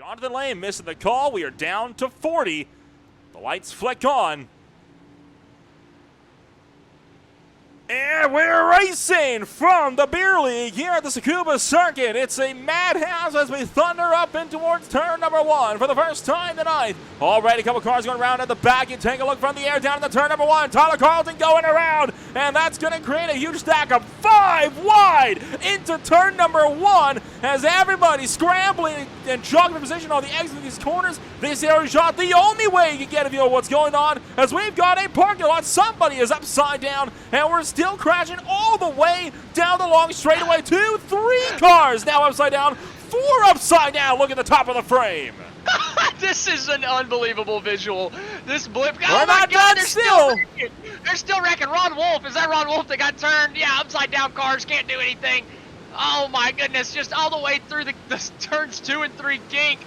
Jonathan Lane missing the call. We are down to 40. The lights flick on. And we're racing from the beer league here at the Tsukuba Circuit. It's a madhouse as we thunder up in towards turn number 1 for the first time tonight. Already a couple cars going around at the back. You take a look from the air down in the turn number 1. Tyler Carlton going around, and that's going to create a huge stack of 5 wide into turn number 1 as everybody's scrambling and jogging for position on the exit of these corners. This area shot the only way you can get a view of what's going on as we've got a parking lot. Somebody is upside down, and we're still crashing all the way down the long straightaway. 2, 3 cars now upside down, 4 upside down. Look at the top of the frame. This is an unbelievable visual. This blip. We're Oh my not God! done still. They're still wrecking. Ron Wolf. Is that Ron Wolf that got turned? Yeah, upside down cars can't do anything. Oh my goodness! Just all the way through the turns 2 and 3 kink.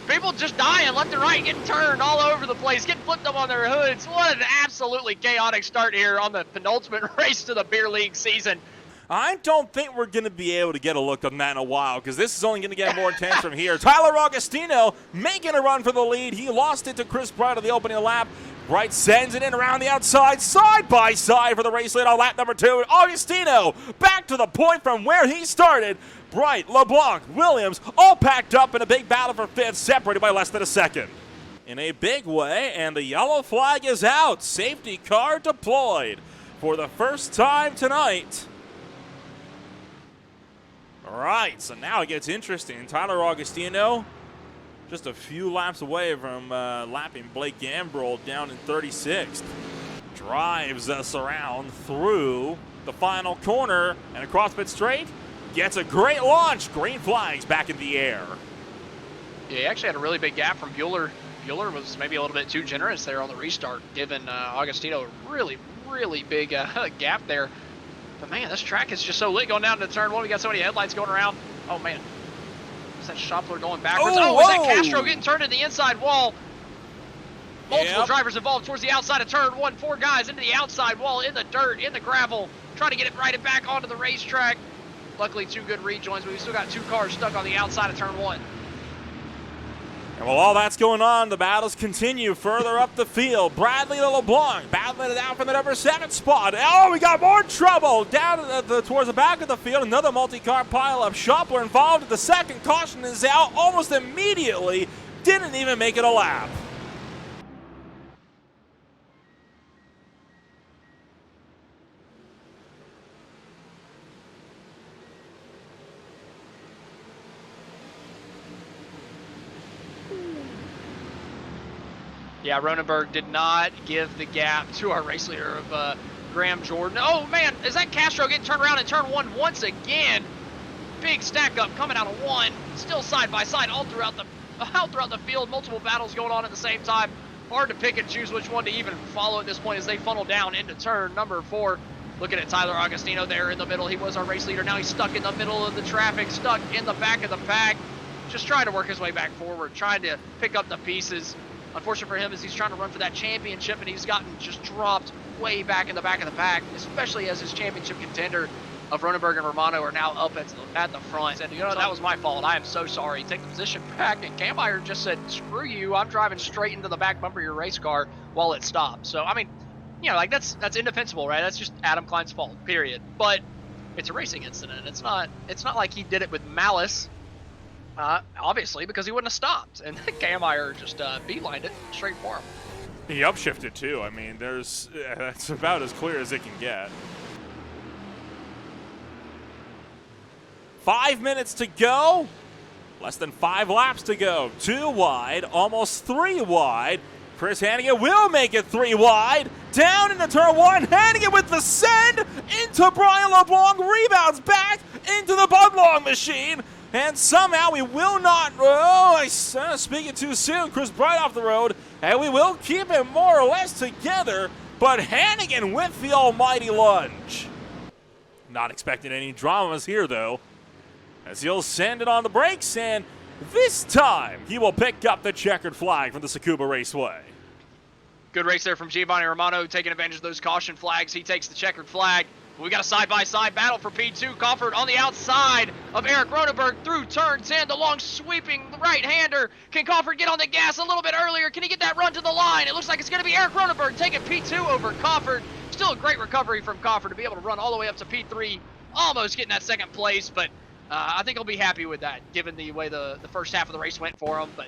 People just dying left and right, getting turned all over the place, getting flipped up on their hoods. What an absolutely chaotic start here on the penultimate race to the beer league season. I don't think we're going to be able to get a look on that in a while because this is only going to get more intense from here. Tyler Augustino making a run for the lead. He lost it to Chris Bright on the opening lap. Bright sends it in around the outside, side by side for the race lead on lap number 2. Augustino back to the point from where he started. Bright, LeBlanc, Williams all packed up in a big battle for 5th, separated by less than a second. In a big way, and the yellow flag is out. Safety car deployed for the first time tonight. All right, so now it gets interesting. Tyler Augustino just a few laps away from lapping Blake Gambrill down in 36th. Drives us around through the final corner and across pit straight. Gets a great launch. Green flags back in the air. Yeah, he actually had a really big gap from Bueller. Bueller was maybe a little bit too generous there on the restart, giving Augustino a really, really big gap there. But man, this track is just so lit going down to turn 1. We got so many headlights going around. Oh man, is that Schoppler going backwards? Oh, is that Castro getting turned to the inside wall? Multiple drivers involved towards the outside of turn 1. 4 guys into the outside wall, in the dirt, in the gravel, trying to get it righted back onto the racetrack. Luckily, 2 good rejoins, but we've still got 2 cars stuck on the outside of turn 1. And while all that's going on, the battles continue further up the field. Bradley to LeBlanc battling it out from the number 7 spot. Oh, we got more trouble down towards the back of the field. Another multi-car pileup. Schoppler involved. The second caution is out almost immediately. Didn't even make it a lap. Yeah, Ronenberg did not give the gap to our race leader of Graham Jordan. Oh man, is that Castro getting turned around in turn 1 once again? Big stack up coming out of 1, still side by side all throughout the field. Multiple battles going on at the same time. Hard to pick and choose which one to even follow at this point as they funnel down into turn number 4. Looking at Tyler Augustino there in the middle. He was our race leader. Now he's stuck in the middle of the traffic, stuck in the back of the pack. Just trying to work his way back forward, trying to pick up the pieces. Unfortunate for him is he's trying to run for that championship, and he's gotten just dropped way back in the back of the pack, especially as his championship contender of Ronenberg and Romano are now up at the front. And you know, that was my fault. I am so sorry. Take the position back, and Kammeier just said, screw you, I'm driving straight into the back bumper of your race car while it stopped. So, I mean, you know, like that's indefensible, right? That's just Adam Klein's fault, period. But it's a racing incident. It's not like he did it with malice. Obviously, because he wouldn't have stopped, and Kammeier just beelined it straight for him. He upshifted too. I mean, that's about as clear as it can get. 5 minutes to go. Less than 5 laps to go. 2 wide, almost 3 wide. Chris Hannigan will make it 3 wide. Down into turn 1. Hannigan with the send into Brian LeBlanc. Rebounds back into the Budlong machine. And somehow we will not, speaking too soon, Chris Bright off the road, and we will keep it more or less together, but Hannigan with the almighty lunge. Not expecting any dramas here, though, as he'll send it on the brakes, and this time he will pick up the checkered flag from the Tsukuba Raceway. Good race there from Giovanni Romano, taking advantage of those caution flags. He takes the checkered flag. We got a side-by-side battle for P2. Crawford on the outside of Eric Ronenberg through turn 10. The long sweeping right-hander. Can Crawford get on the gas a little bit earlier? Can he get that run to the line? It looks like it's going to be Eric Ronenberg taking P2 over Crawford. Still a great recovery from Crawford to be able to run all the way up to P3. Almost getting that second place, but I think he'll be happy with that given the way the first half of the race went for him. But